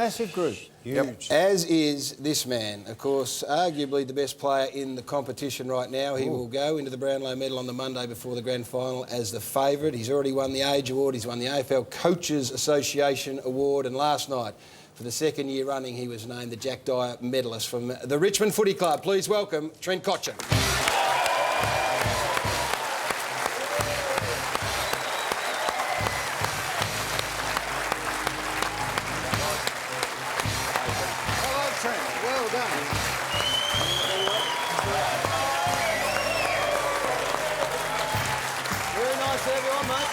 Massive group. Huge. Yep. As is this man, of course, arguably the best player in the competition right now. He will go into the Brownlow Medal on the Monday before the grand final as the favourite. He's already won the Age Award, he's won the AFL Coaches Association Award, and last night, for the second year running, he was named the Jack Dyer Medalist from the Richmond Footy Club. Please welcome Trent Cotchin. Well done. Very nice to have you on, mate.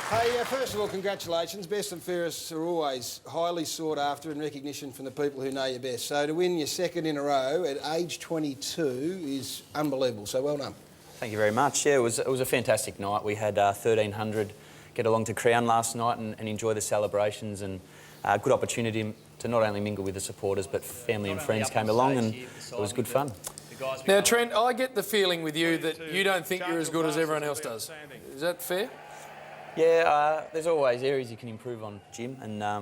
Hey, first of all, congratulations. Best and Fairest are always highly sought after in recognition from the people who know you best. So to win your second in a row at age 22 is unbelievable. So well done. Thank you very much. Yeah, it was a fantastic night. We had 1,300 get along to Crown last night and enjoy the celebrations, and a good opportunity to not only mingle with the supporters, but family and friends came along, and it was good fun. Now, Trent, I get the feeling with you that you don't think you're as good as everyone else does. Is that fair? Yeah, there's always areas you can improve on, Jim, and I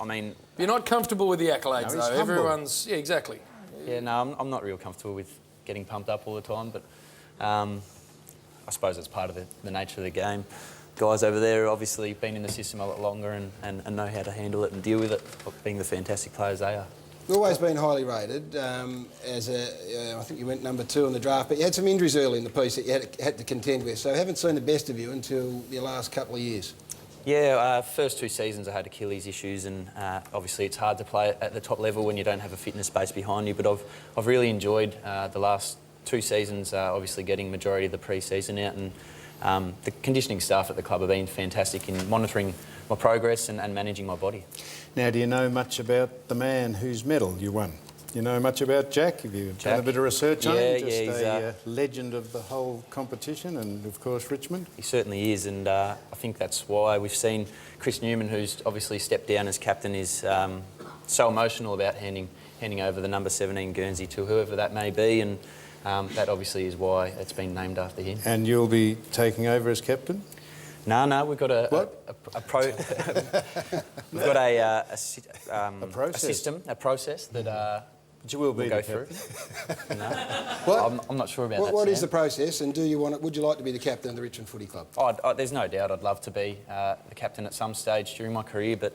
mean... You're not comfortable with the accolades, no, though. humble. Everyone's... Yeah, exactly. Yeah, no, I'm not real comfortable with getting pumped up all the time, but I suppose it's part of the nature of the game. Guys over there have obviously been in the system a lot longer and know how to handle it and deal with it, being the fantastic players they are. You've always been highly rated. I think you went number 2 in the draft, but you had some injuries early in the piece that you had to contend with, so I haven't seen the best of you until your last couple of years. Yeah, first 2 seasons I had Achilles issues, and obviously it's hard to play at the top level when you don't have a fitness base behind you, but I've really enjoyed the last 2 seasons, obviously getting majority of the pre-season out, and the conditioning staff at the club have been fantastic in monitoring my progress and managing my body. Now, do you know much about the man whose medal you won? Do you know much about Jack? Have you done a bit of research on him? Just he's a legend of the whole competition, and of course Richmond. He certainly is, and I think that's why we've seen Chris Newman, who's obviously stepped down as captain, is so emotional about handing over the number 17 Guernsey to whoever that may be, and that obviously is why it's been named after him. And you'll be taking over as captain? No, we've got a system, a process that but you will be we'll go through. No, What? I'm not sure about that. What is the process, and would you like to be the captain of the Richmond Footy Club? There's no doubt I'd love to be the captain at some stage during my career, but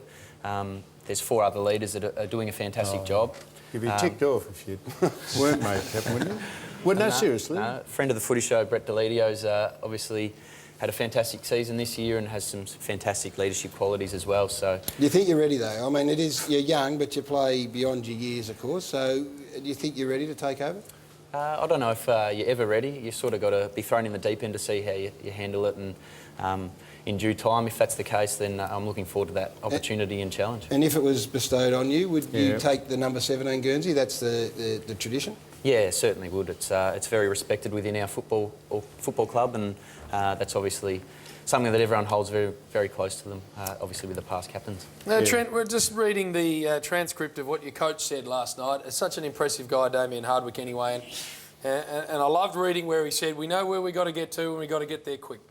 there's 4 other leaders that are doing a fantastic job. You'd be ticked off if you weren't made captain, wouldn't you? Well, no, seriously. Friend of the Footy Show, Brett Delidio's obviously had a fantastic season this year and has some fantastic leadership qualities as well. So, do you think you're ready though? I mean, you're young, but you play beyond your years, of course. So, do you think you're ready to take over? I don't know if you're ever ready. You sort of got to be thrown in the deep end to see how you handle it, and in due time, if that's the case, then I'm looking forward to that opportunity and challenge. And if it was bestowed on you, would you take the number 17 Guernsey? That's the tradition. Yeah, certainly would. It's very respected within our football club, and that's obviously something that everyone holds very, very close to them, obviously with the past captains. Now, Trent, we're just reading the transcript of what your coach said last night. It's such an impressive guy, Damien Hardwick, anyway, and I loved reading where he said, we know where we got to get to and we got to get there quick.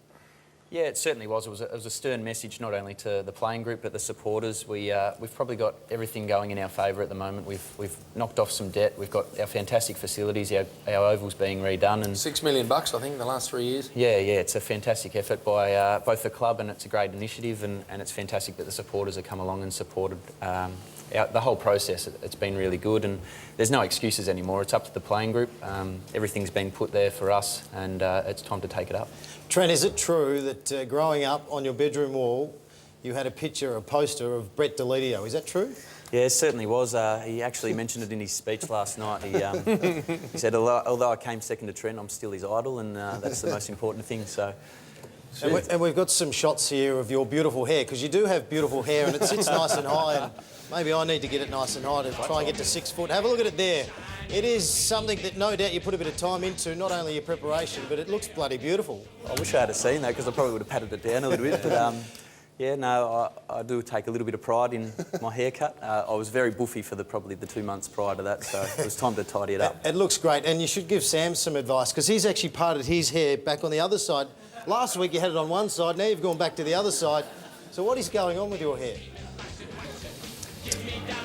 Yeah, it certainly was. It was a stern message, not only to the playing group but the supporters. We've probably got everything going in our favour at the moment. We've knocked off some debt. We've got our fantastic facilities. Our oval's being redone, and $6 million, I think, in the last 3 years. Yeah, it's a fantastic effort by both the club, and it's a great initiative, and it's fantastic that the supporters have come along and supported the whole process. It's been really good, and there's no excuses anymore. It's up to the playing group. Everything's been put there for us, and it's time to take it up. Trent, is it true that growing up on your bedroom wall you had a poster of Brett Delidio? Is that true? Yeah, it certainly was. He actually mentioned it in his speech last night. He said, although I came second to Trent, I'm still his idol, and that's the most important thing. So. And we've got some shots here of your beautiful hair, because you do have beautiful hair and it sits nice and high, and maybe I need to get it nice and high to try and get to 6 foot. Have a look at it there. It is something that no doubt you put a bit of time into, not only your preparation, but it looks bloody beautiful. I wish I had seen that, because I probably would have patted it down a little bit. But yeah, no, I do take a little bit of pride in my haircut. I was very buffy for probably the 2 months prior to that, so it was time to tidy it up. It looks great, and you should give Sam some advice, because he's actually parted his hair back on the other side. Last week you had it on one side, now you've gone back to the other side. So what is going on with your hair?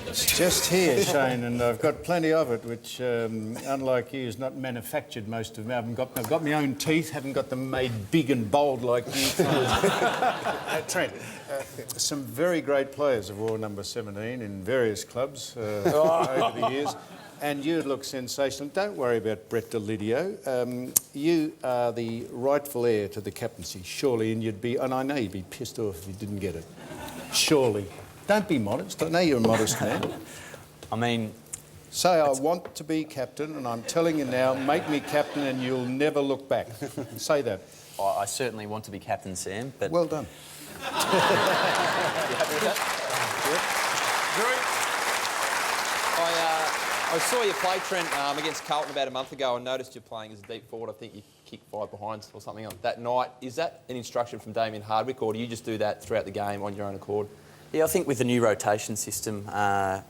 It's just here, Shane, and I've got plenty of it, which, unlike you, is not manufactured, most of them. I've got my own teeth, haven't got them made big and bold like you. Trent, some very great players have worn number 17 in various clubs over the years, and you look sensational. Don't worry about Brett Delidio. You are the rightful heir to the captaincy, surely, and I know you'd be pissed off if you didn't get it. Surely. Don't be modest. I know you're a modest man. I mean... Say, I want to be captain, and I'm telling you now, make me captain and you'll never look back. Say that. I certainly want to be captain, Sam, but... Well done. You happy with that? I saw you play, Trent, against Carlton about a month ago and noticed you're playing as a deep forward. I think you kicked 5 behinds or something on that night. Is that an instruction from Damien Hardwick, or do you just do that throughout the game on your own accord? Yeah, I think with the new rotation system,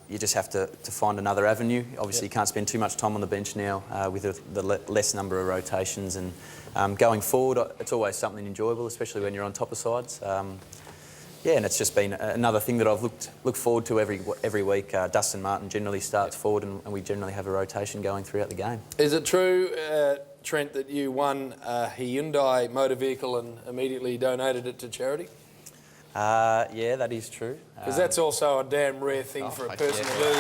you just have to find another avenue. Obviously, you can't spend too much time on the bench now with the less number of rotations. And going forward, it's always something enjoyable, especially when you're on top of sides. Yeah, and it's just been another thing that I've looked forward to every week. Dustin Martin generally starts forward, and we generally have a rotation going throughout the game. Is it true, Trent, that you won a Hyundai motor vehicle and immediately donated it to charity? Yeah, that is true. Because that's also a damn rare thing for a person to do.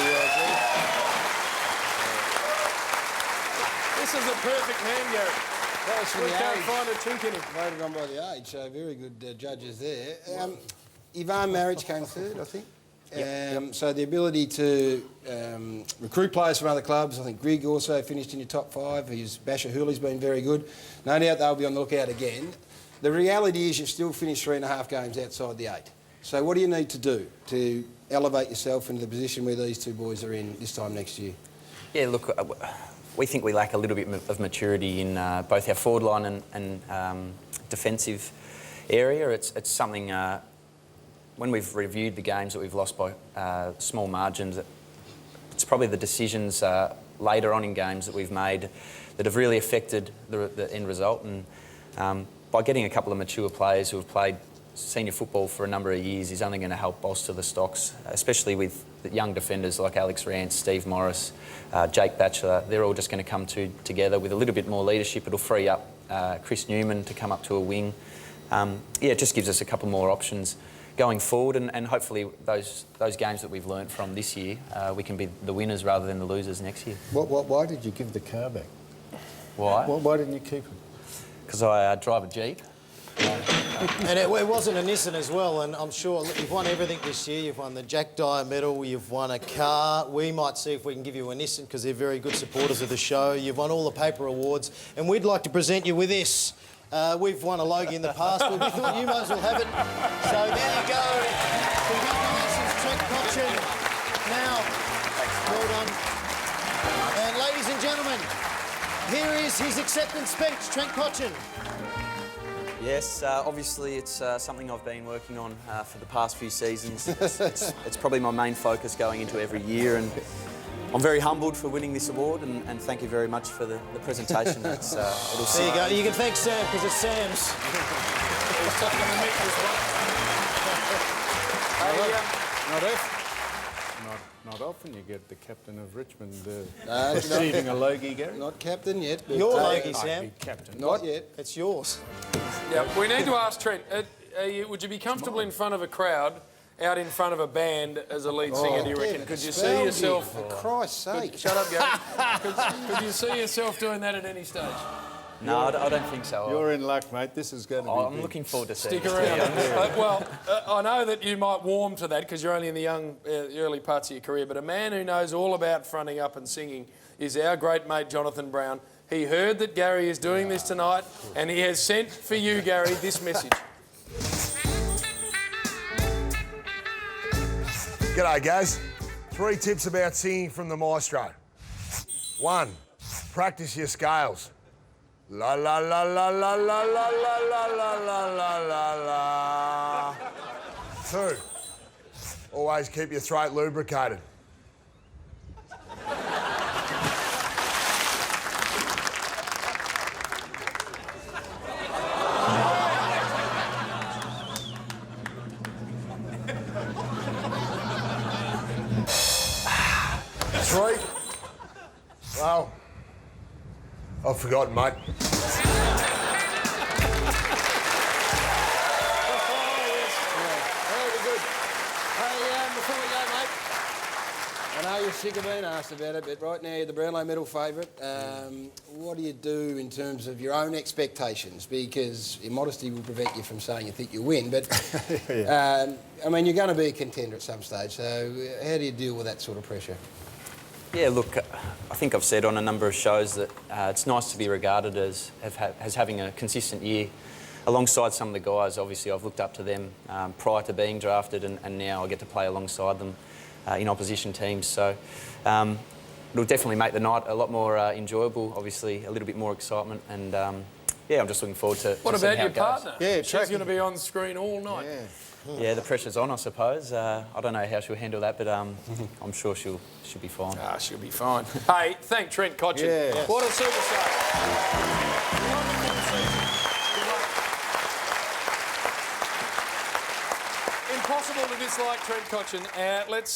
This is a perfect man, Gary. We can't find a chink in him. Voted on by the age, so very good judges there. Yvonne Marriage came third, I think. So the ability to recruit players from other clubs. I think Grigg also finished in your top 5. Basher Hooley's been very good. No doubt they'll be on the lookout again. The reality is you've still finished 3.5 games outside the 8. So what do you need to do to elevate yourself into the position where these two boys are in this time next year? Yeah, look, we think we lack a little bit of maturity in both our forward line and defensive area. It's something, when we've reviewed the games that we've lost by small margins, it's probably the decisions later on in games that we've made that have really affected the end result. And by getting a couple of mature players who have played senior football for a number of years is only going to help bolster the stocks, especially with the young defenders like Alex Rance, Steve Morris, Jake Batchelor. They're all just going to come together with a little bit more leadership. It'll free up Chris Newman to come up to a wing. Yeah, it just gives us a couple more options going forward, and hopefully those games that we've learnt from this year, we can be the winners rather than the losers next year. Why did you give the car back? Why? Why didn't you keep it? Because I drive a Jeep. And it wasn't a Nissan as well, and I'm sure, look, you've won everything this year. You've won the Jack Dyer Medal, you've won a car. We might see if we can give you a Nissan because they're very good supporters of the show. You've won all the paper awards, and we'd like to present you with this. We've won a Logie in the past, but we thought you might as well have it. So there you go. Congratulations, Trent Cotchin. Now, well done. And ladies and gentlemen, here is his acceptance speech, Trent Cotchin. Yes, obviously it's something I've been working on for the past few seasons. It's probably my main focus going into every year, and I'm very humbled for winning this award, and thank you very much for the presentation. There you go. You can thank Sam because it's Sam's. Not often you get the captain of Richmond receiving a Logie, Gary. Not captain yet. Your Logie, Sam. Captain. Not yet. It's yours. Yeah, we need to ask Trent, would you be comfortable in front of a crowd, out in front of a band as a lead singer, do you reckon? Could you see yourself... For Christ's sake. Shut up, Gary. Could you see yourself doing that at any stage? No, I don't think so. You're in luck, mate. This is going to be I'm big. looking forward to seeing Stick around. I know that you might warm to that because you're only in the early parts of your career, but a man who knows all about fronting up and singing is our great mate, Jonathan Brown. He heard that Gary is doing this tonight, and he has sent for you, Gary, this message. G'day, guys. 3 tips about singing from the maestro. 1, practice your scales. La la la la la la la la la la la la la. 2, always keep your throat lubricated. Well, I've forgotten, mate. Before we go, mate, I know you're sick of being asked about it, but right now you're the Brownlow Medal favourite. What do you do in terms of your own expectations? Because your modesty will prevent you from saying you think you'll win, but I mean, you're going to be a contender at some stage, so how do you deal with that sort of pressure? Yeah, look, I think I've said on a number of shows that it's nice to be regarded as having a consistent year alongside some of the guys. Obviously, I've looked up to them prior to being drafted, and now I get to play alongside them in opposition teams. So it'll definitely make the night a lot more enjoyable, obviously a little bit more excitement, and yeah, I'm just looking forward to What seeing about how your it goes. partner? Yeah, she's going to be on the screen all night. Yeah. Yeah, the pressure's on, I suppose. I don't know how she'll handle that, but I'm sure she'll be fine. Ah, she'll be fine. Hey, thank Trent Cotchin. Yeah. Yes. What a superstar. Impossible to dislike Trent Cotchin. Let's